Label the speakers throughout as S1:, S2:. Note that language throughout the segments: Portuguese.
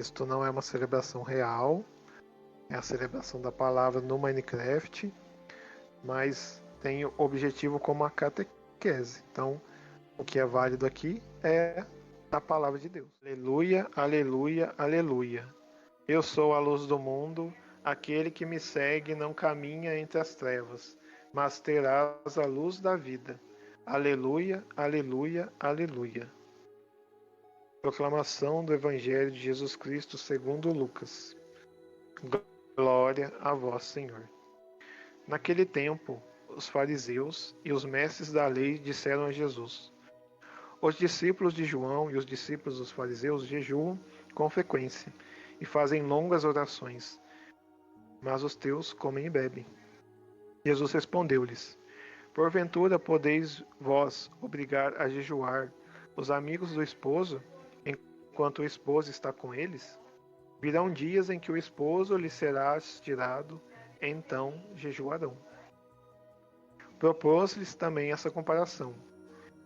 S1: Isto não é uma celebração real, é a celebração da palavra no Minecraft, mas tem o objetivo como a catequese. Então, o que é válido aqui é a palavra de Deus. Aleluia, aleluia, aleluia. Eu sou a luz do mundo, aquele que me segue não caminha entre as trevas, mas terás a luz da vida. Aleluia, aleluia, aleluia. Proclamação do Evangelho de Jesus Cristo segundo Lucas. Glória a vós, Senhor. Naquele tempo, os fariseus e os mestres da lei disseram a Jesus: os discípulos de João e os discípulos dos fariseus jejuam com frequência e fazem longas orações, mas os teus comem e bebem. Jesus respondeu-lhes: porventura podeis vós obrigar a jejuar os amigos do esposo, enquanto o esposo está com eles? Virão dias em que o esposo lhe será tirado, então jejuarão. Propôs-lhes também essa comparação: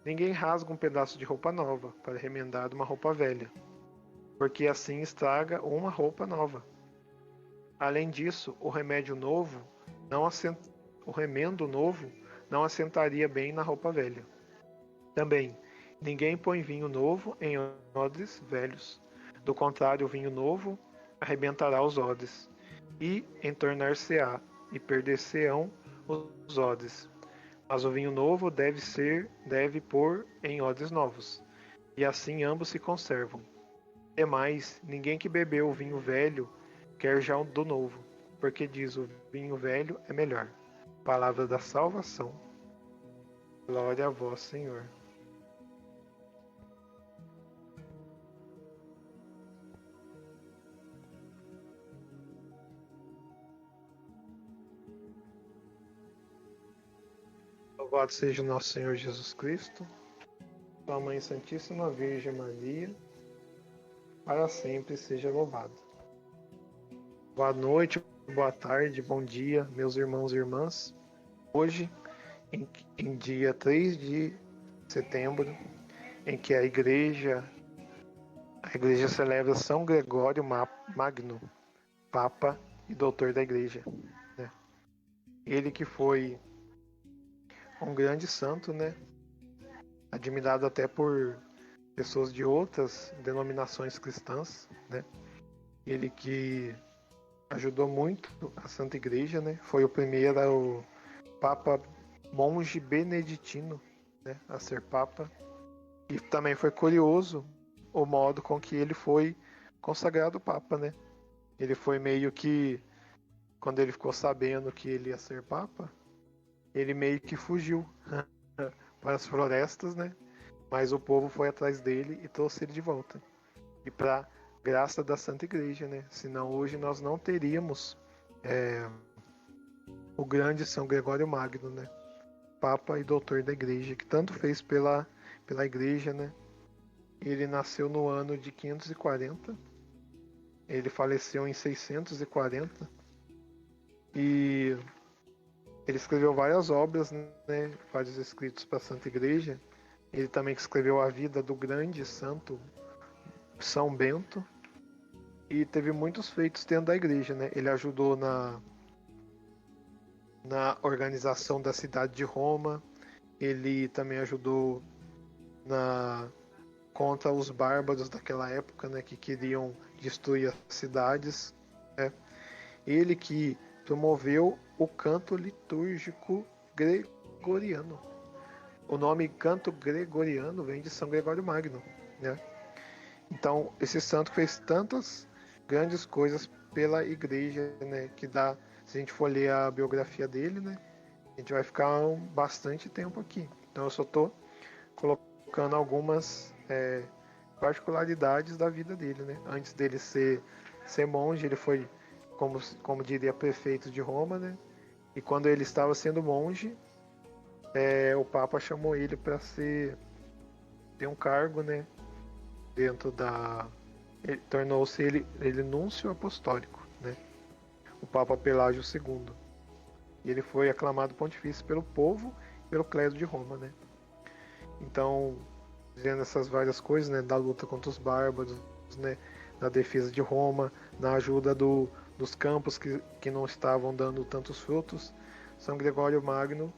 S1: ninguém rasga um pedaço de roupa nova para remendar uma roupa velha, porque assim estraga uma roupa nova. Além disso, o remendo novo não assentaria bem na roupa velha. Também, ninguém põe vinho novo em odres velhos. Do contrário, o vinho novo arrebentará os odres, e entornar-se-á, e perder-se-ão os odres. Mas o vinho novo deve pôr em odres novos, e assim ambos se conservam. Demais, ninguém que bebeu o vinho velho quer já o do novo, porque diz: o vinho velho é melhor. Palavra da salvação. Glória a vós, Senhor. Louvado seja o nosso Senhor Jesus Cristo, sua Mãe Santíssima Virgem Maria, para sempre seja louvado. Boa noite, boa tarde, bom dia, meus irmãos e irmãs. Hoje, em dia 3 de setembro, em que a igreja celebra São Gregório Magno, Papa e Doutor da Igreja, né? Ele que foi um grande santo, né? Admirado até por pessoas de outras denominações cristãs, né? Ele que ajudou muito a Santa Igreja, né? Foi o primeiro Papa monge beneditino, né, a ser Papa. E também foi curioso o modo com que ele foi consagrado Papa, né? Ele foi meio que, quando ele ficou sabendo que ele ia ser Papa, ele meio que fugiu para as florestas, né? Mas o povo foi atrás dele e trouxe ele de volta. E para graça da Santa Igreja, né? Senão hoje nós não teríamos o grande São Gregório Magno, né? Papa e doutor da Igreja, que tanto fez pela Igreja, né? Ele nasceu no ano de 540, ele faleceu em 640 e ele escreveu várias obras, né? Vários escritos para a Santa Igreja. Ele também escreveu a vida do grande santo São Bento e teve muitos feitos dentro da Igreja, né? Ele ajudou na organização da cidade de Roma. Ele também ajudou contra os bárbaros daquela época, né, que queriam destruir as cidades, né? Ele que promoveu o canto litúrgico gregoriano. O nome canto gregoriano vem de São Gregório Magno, né? Então, esse santo fez tantas grandes coisas pela Igreja, né, que dá, se a gente for ler a biografia dele, né, a gente vai ficar bastante tempo aqui. Então eu só estou colocando algumas particularidades da vida dele, né? Antes dele ser monge, ele foi, como diria, prefeito de Roma, né? E quando ele estava sendo monge, o Papa chamou ele para ter um cargo, né? Dentro da... tornou-se ele núncio apostólico, né? O Papa Pelágio II. E ele foi aclamado pontifício pelo povo e pelo clero de Roma, né? Então, dizendo essas várias coisas, né, da luta contra os bárbaros, né, na defesa de Roma, na ajuda dos campos que não estavam dando tantos frutos. São Gregório Magno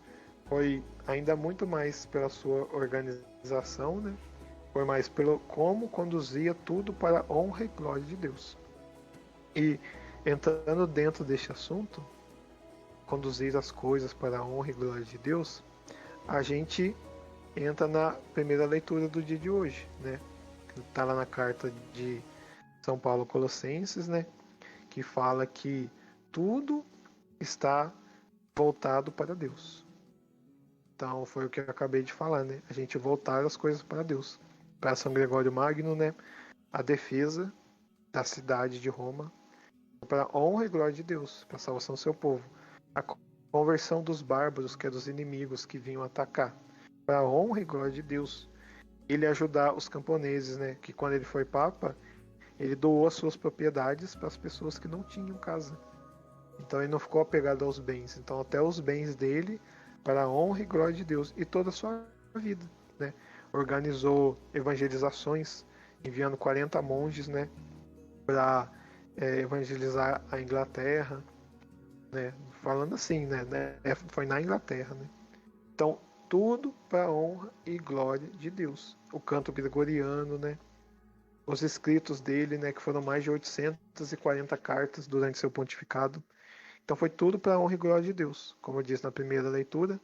S1: foi ainda muito mais pela sua organização, né? Foi mais pelo como conduzia tudo para a honra e glória de Deus. E entrando dentro deste assunto, conduzir as coisas para a honra e glória de Deus, a gente entra na primeira leitura do dia de hoje, né? Está lá na carta de São Paulo Colossenses, né? Que fala que tudo está voltado para Deus. Então foi o que eu acabei de falar, né? A gente voltar as coisas para Deus. Para São Gregório Magno, né? A defesa da cidade de Roma para a honra e glória de Deus, para a salvação do seu povo. A conversão dos bárbaros, que eram os inimigos que vinham atacar, para a honra e glória de Deus. Ele ajudar os camponeses, né? Que quando ele foi papa, ele doou as suas propriedades para as pessoas que não tinham casa. Então ele não ficou apegado aos bens. Então até os bens dele para a honra e glória de Deus e toda a sua vida, né? Organizou evangelizações, enviando 40 monges, né? Para evangelizar a Inglaterra, né? Falando assim, né? Foi na Inglaterra, né? Então tudo para a honra e glória de Deus. O canto gregoriano, né? Os escritos dele, né? Que foram mais de 840 cartas durante seu pontificado. Então foi tudo para a honra e glória de Deus. Como eu disse na primeira leitura,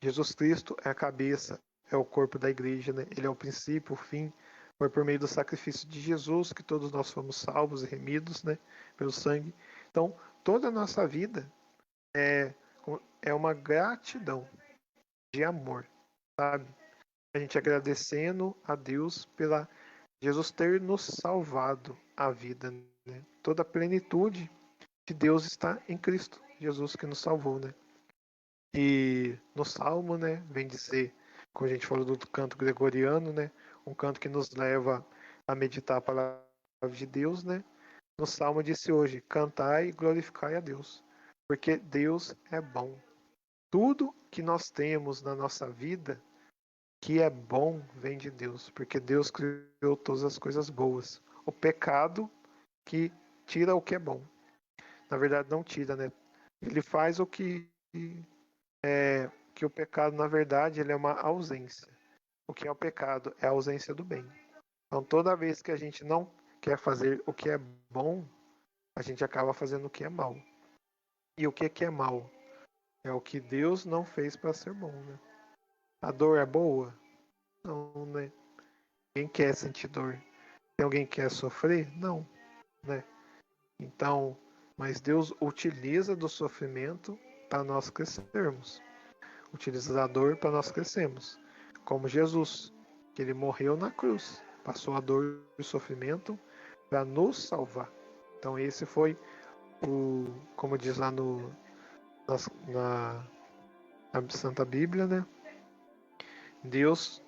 S1: Jesus Cristo é a cabeça, é o corpo da igreja, né? Ele é o princípio, o fim. Foi por meio do sacrifício de Jesus que todos nós fomos salvos e remidos, né? Pelo sangue. Então, toda a nossa vida é uma gratidão de amor, sabe? A gente agradecendo a Deus pela Jesus ter nos salvado a vida, né? Toda a plenitude de Deus está em Cristo, Jesus que nos salvou, né? E no Salmo, né, vem dizer, como a gente falou do canto gregoriano, né, um canto que nos leva a meditar a palavra de Deus, né? No Salmo disse hoje: cantai e glorificai a Deus, porque Deus é bom. Tudo que nós temos na nossa vida que é bom vem de Deus, porque Deus criou todas as coisas boas. O pecado que tira o que é bom. Na verdade, não tira, né? Ele faz o que o pecado, na verdade, ele é uma ausência. O que é o pecado? É a ausência do bem. Então, toda vez que a gente não quer fazer o que é bom, a gente acaba fazendo o que é mal. E o que é mal? É o que Deus não fez para ser bom, né? A dor é boa? Não, né? Quem quer sentir dor? Tem alguém que quer sofrer? Não, né? Então, mas Deus utiliza do sofrimento para nós crescermos. Utiliza a dor para nós crescermos. Como Jesus, que ele morreu na cruz, passou a dor e o sofrimento para nos salvar. Então esse foi como diz lá na Santa Bíblia, né? Deus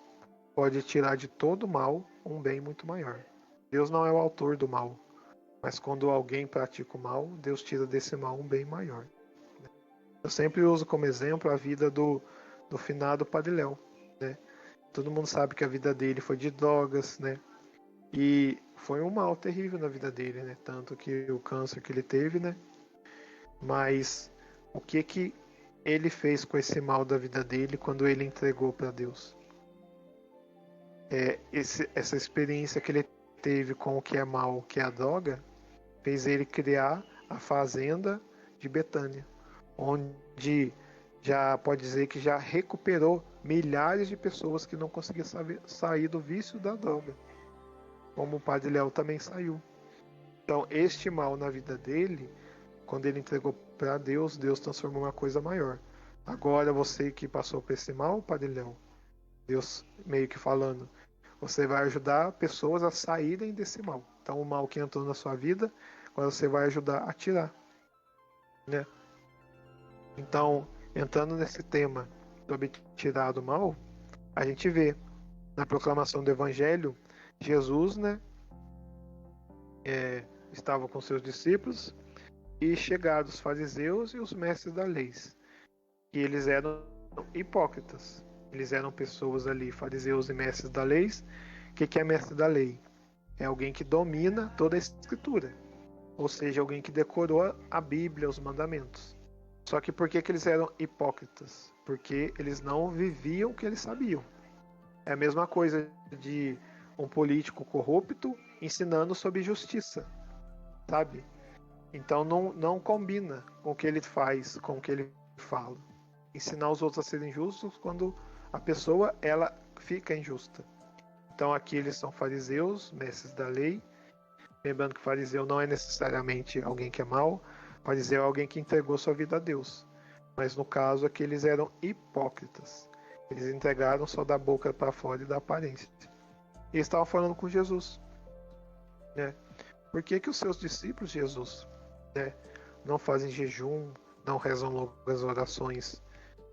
S1: pode tirar de todo mal um bem muito maior. Deus não é o autor do mal, mas quando alguém pratica o mal, Deus tira desse mal um bem maior. Eu sempre uso como exemplo a vida do finado Padre Léo, né? Todo mundo sabe que a vida dele foi de drogas, né? E foi um mal terrível na vida dele, né? Tanto que o câncer que ele teve, né? Mas o que ele fez com esse mal da vida dele quando ele entregou para Deus? Essa experiência que ele teve com o que é mal, o que é a droga, fez ele criar a fazenda de Betânia, onde já pode dizer que já recuperou milhares de pessoas que não conseguiam sair do vício da droga, como o Padre Léo também saiu. Então, este mal na vida dele, quando ele entregou para Deus, Deus transformou em uma coisa maior. Agora, você que passou por esse mal, Padre Léo, Deus meio que falando, você vai ajudar pessoas a saírem desse mal. Então, o mal que entrou na sua vida, agora você vai ajudar a tirar, né? Então, entrando nesse tema sobre tirar do mal, a gente vê na proclamação do Evangelho, Jesus, né, estava com seus discípulos e chegaram os fariseus e os mestres da lei. E eles eram hipócritas. Eles eram pessoas ali, fariseus e mestres da lei, O que é mestre da lei? É alguém que domina toda a escritura. Ou seja, alguém que decorou a Bíblia, os mandamentos. Só que por que eles eram hipócritas? Porque eles não viviam o que eles sabiam. É a mesma coisa de um político corrupto ensinando sobre justiça, sabe? Então não combina com o que ele faz, com o que ele fala. Ensinar os outros a serem justos quando a pessoa ela fica injusta. Então aqui eles são fariseus, mestres da lei. Lembrando que fariseu não é necessariamente alguém que é mau. Fariseu é alguém que entregou sua vida a Deus. Mas no caso aqui eles eram hipócritas. Eles entregaram só da boca para fora e da aparência. E eles estavam falando com Jesus, né? Por que os seus discípulos, Jesus, né, não fazem jejum, não rezam longas orações,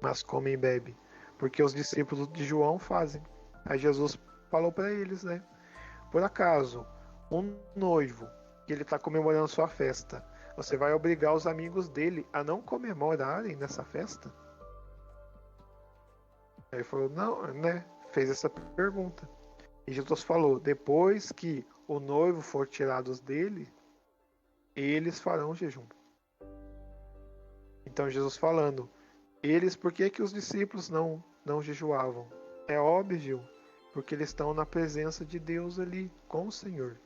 S1: mas comem e bebem? Porque os discípulos de João fazem. Aí Jesus falou para eles, né? Por acaso, um noivo que ele está comemorando sua festa, você vai obrigar os amigos dele a não comemorarem nessa festa? Aí ele falou, não, né? Fez essa pergunta. E Jesus falou, depois que o noivo for tirado dele, eles farão jejum. Então Jesus falando, eles, por que os discípulos não jejuavam? É óbvio, porque eles estão na presença de Deus ali, com o Senhor.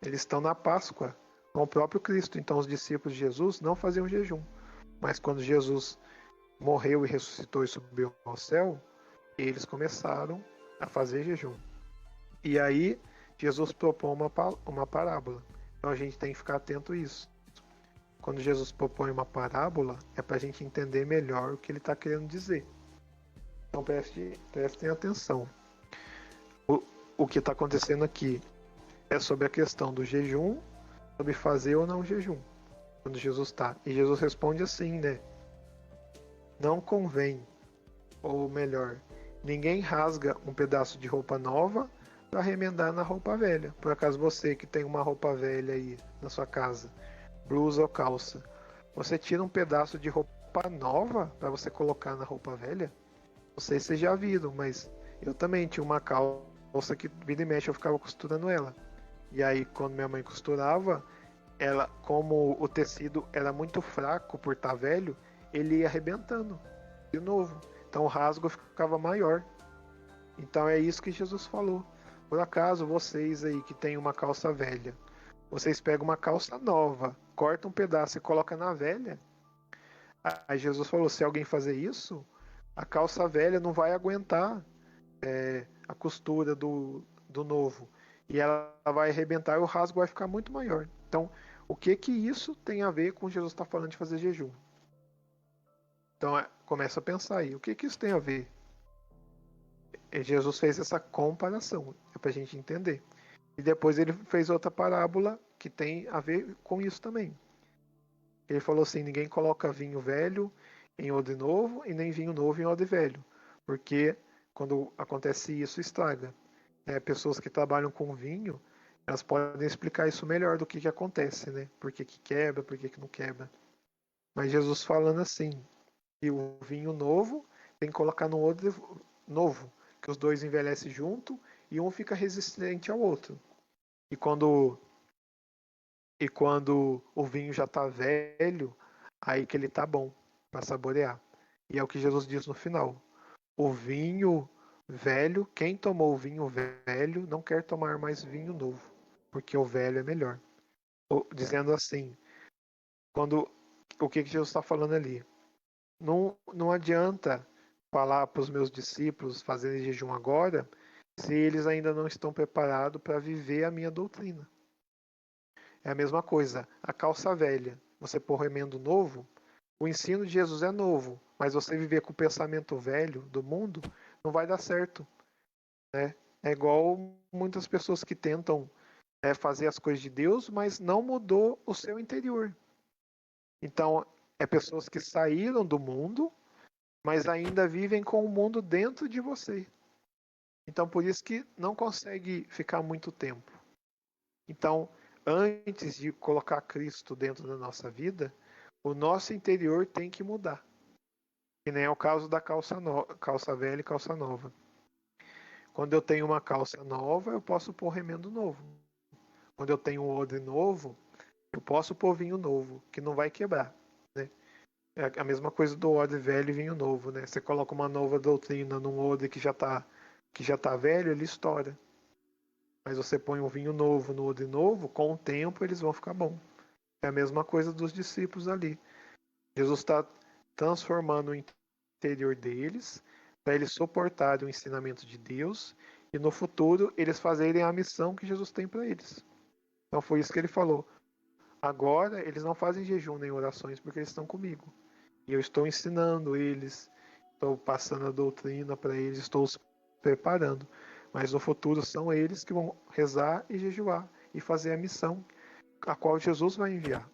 S1: Eles estão na Páscoa, com o próprio Cristo. Então os discípulos de Jesus não faziam jejum. Mas quando Jesus morreu e ressuscitou e subiu ao céu, eles começaram a fazer jejum. E aí Jesus propõe uma parábola. Então a gente tem que ficar atento a isso. Quando Jesus propõe uma parábola, é para a gente entender melhor o que ele está querendo dizer. Então prestem atenção. O que está acontecendo aqui é sobre a questão do jejum, sobre fazer ou não jejum. Quando Jesus está. E Jesus responde assim, né? Não convém, ou melhor, ninguém rasga um pedaço de roupa nova para remendar na roupa velha. Por acaso você que tem uma roupa velha aí na sua casa, blusa ou calça, você tira um pedaço de roupa nova para você colocar na roupa velha? Não sei se vocês já viram, mas eu também tinha uma calça que vira e mexe eu ficava costurando ela. E aí quando minha mãe costurava, ela, como o tecido era muito fraco por estar velho, ele ia arrebentando de novo. Então o rasgo ficava maior. Então é isso que Jesus falou. Por acaso vocês aí que tem uma calça velha, vocês pegam uma calça nova, cortam um pedaço e colocam na velha? Aí Jesus falou, se alguém fazer isso, a calça velha não vai aguentar a costura do novo. E ela vai arrebentar e o rasgo vai ficar muito maior. Então, o que isso tem a ver com Jesus estar falando de fazer jejum? Então, começa a pensar aí, o que isso tem a ver? E Jesus fez essa comparação, é para a gente entender. E depois ele fez outra parábola que tem a ver com isso também. Ele falou assim, ninguém coloca vinho velho em odre novo e nem vinho novo em odre velho, porque quando acontece isso, estraga. Pessoas que trabalham com vinho, elas podem explicar isso melhor do que acontece, né? Por que quebra, por que não quebra. Mas Jesus falando assim, que o vinho novo tem que colocar no odre novo, que os dois envelhecem junto e um fica resistente ao outro. E quando o vinho já está velho, aí que ele tá bom para saborear. E é o que Jesus diz no final. O vinho velho, quem tomou o vinho velho não quer tomar mais vinho novo, porque o velho é melhor. Dizendo assim, o que Jesus está falando ali? Não adianta falar para os meus discípulos fazerem jejum agora, se eles ainda não estão preparados para viver a minha doutrina. É a mesma coisa, a calça velha, você pôr remendo novo, o ensino de Jesus é novo, mas você viver com o pensamento velho do mundo não vai dar certo, né? É igual muitas pessoas que tentam fazer as coisas de Deus, mas não mudou o seu interior. Então, é pessoas que saíram do mundo, mas ainda vivem com o mundo dentro de você. Então, por isso que não consegue ficar muito tempo. Então, antes de colocar Cristo dentro da nossa vida, o nosso interior tem que mudar. Que nem é o caso da calça velha e calça nova. Quando eu tenho uma calça nova, eu posso pôr remendo novo. Quando eu tenho um odre novo, eu posso pôr vinho novo, que não vai quebrar, né? É a mesma coisa do odre velho e vinho novo, né? Você coloca uma nova doutrina num odre que já tá velho, ele estoura. Mas você põe um vinho novo no odre novo, com o tempo eles vão ficar bom. É a mesma coisa dos discípulos ali. Jesus está transformando o interior deles para eles suportarem o ensinamento de Deus e no futuro eles fazerem a missão que Jesus tem para eles. Então foi isso que ele falou. Agora eles não fazem jejum nem orações porque eles estão comigo. E eu estou ensinando eles, estou passando a doutrina para eles, estou os preparando. Mas no futuro são eles que vão rezar e jejuar e fazer a missão a qual Jesus vai enviar.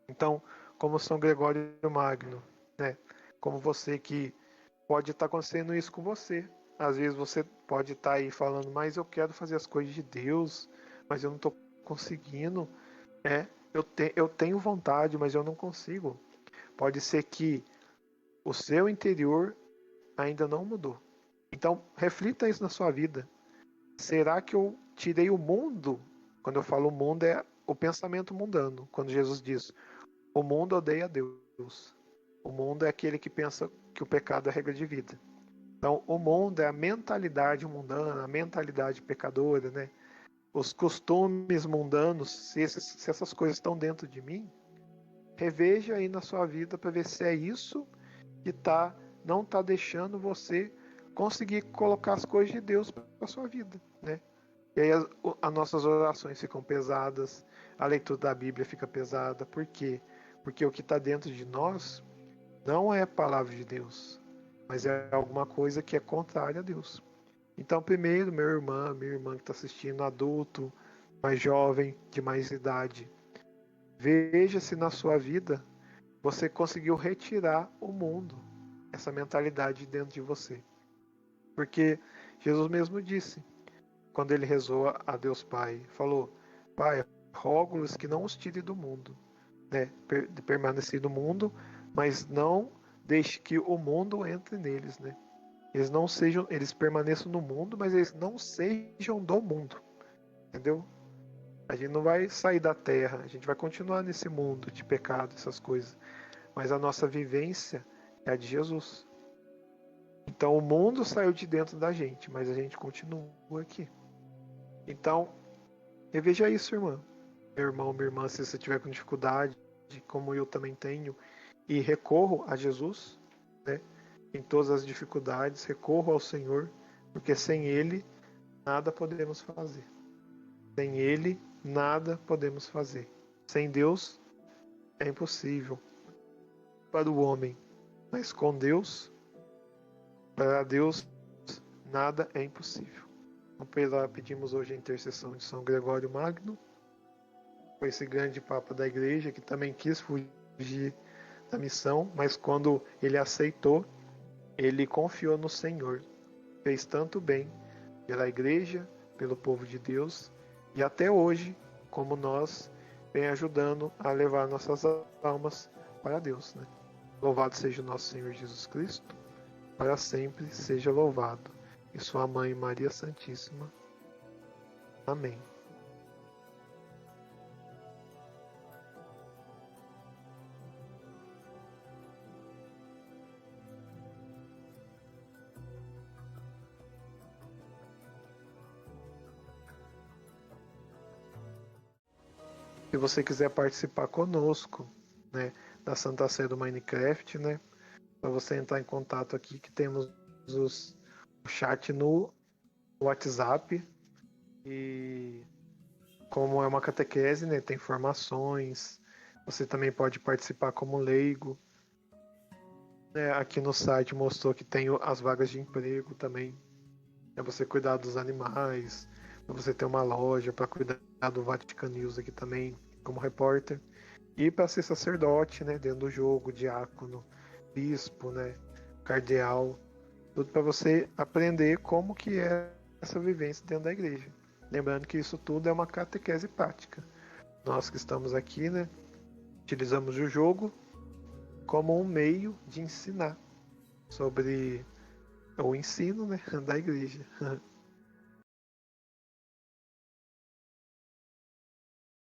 S1: Então, como São Gregório Magno, né? Como você que pode estar acontecendo isso com você. Às vezes você pode estar aí falando, mas eu quero fazer as coisas de Deus, mas eu não estou conseguindo. Eu tenho vontade, mas eu não consigo. Pode ser que o seu interior ainda não mudou. Então, reflita isso na sua vida. Será que eu tirei o mundo? Quando eu falo mundo, é o pensamento mundano. Quando Jesus diz, o mundo odeia Deus. O mundo é aquele que pensa que o pecado é a regra de vida. Então, o mundo é a mentalidade mundana, a mentalidade pecadora, né? Os costumes mundanos, se essas coisas estão dentro de mim, reveja aí na sua vida para ver se é isso que não está deixando você conseguir colocar as coisas de Deus para sua vida, né? E aí as nossas orações ficam pesadas, a leitura da Bíblia fica pesada. Por quê? Porque o que está dentro de nós não é a palavra de Deus, mas é alguma coisa que é contrária a Deus. Então, primeiro, minha irmã que está assistindo, adulto, mais jovem, de mais idade, veja se na sua vida você conseguiu retirar o mundo, essa mentalidade dentro de você. Porque Jesus mesmo disse, quando ele rezou a Deus Pai, falou, Pai, rogo-lhes que não os tire do mundo, né? De permanecer no mundo, mas não deixe que o mundo entre neles, né? Eles permaneçam no mundo, mas eles não sejam do mundo, entendeu? A gente não vai sair da terra, a gente vai continuar nesse mundo de pecado, essas coisas, mas a nossa vivência é a de Jesus. Então o mundo saiu de dentro da gente, mas a gente continua aqui. Então, reveja isso, irmã. Meu irmão, minha irmã, se você tiver com dificuldade, como eu também tenho, e recorro a Jesus, né? Em todas as dificuldades, recorro ao Senhor, porque sem Ele nada podemos fazer. Sem Ele nada podemos fazer. Sem Deus é impossível para o homem, mas com Deus, para Deus, nada é impossível. Então, pedimos hoje a intercessão de São Gregório Magno, foi esse grande Papa da Igreja que também quis fugir da missão, mas quando ele aceitou, ele confiou no Senhor. Fez tanto bem pela Igreja, pelo povo de Deus, e até hoje, como nós, vem ajudando a levar nossas almas para Deus, né? Louvado seja o nosso Senhor Jesus Cristo, para sempre seja louvado. E sua mãe Maria Santíssima. Amém. Se você quiser participar conosco, né, da Santa Ceia do Minecraft, né, para você entrar em contato aqui, que temos o chat no WhatsApp, e como é uma catequese, né, tem informações, você também pode participar como leigo. Aqui no site mostrou que tem as vagas de emprego também, para você cuidar dos animais, para você ter uma loja, para cuidar do Vatican News aqui também, como repórter. E para ser sacerdote, né, dentro do jogo, diácono, bispo, né, cardeal, tudo para você aprender como que é essa vivência dentro da igreja. Lembrando que isso tudo é uma catequese prática. Nós que estamos aqui, né, utilizamos o jogo como um meio de ensinar sobre o ensino, né, da igreja.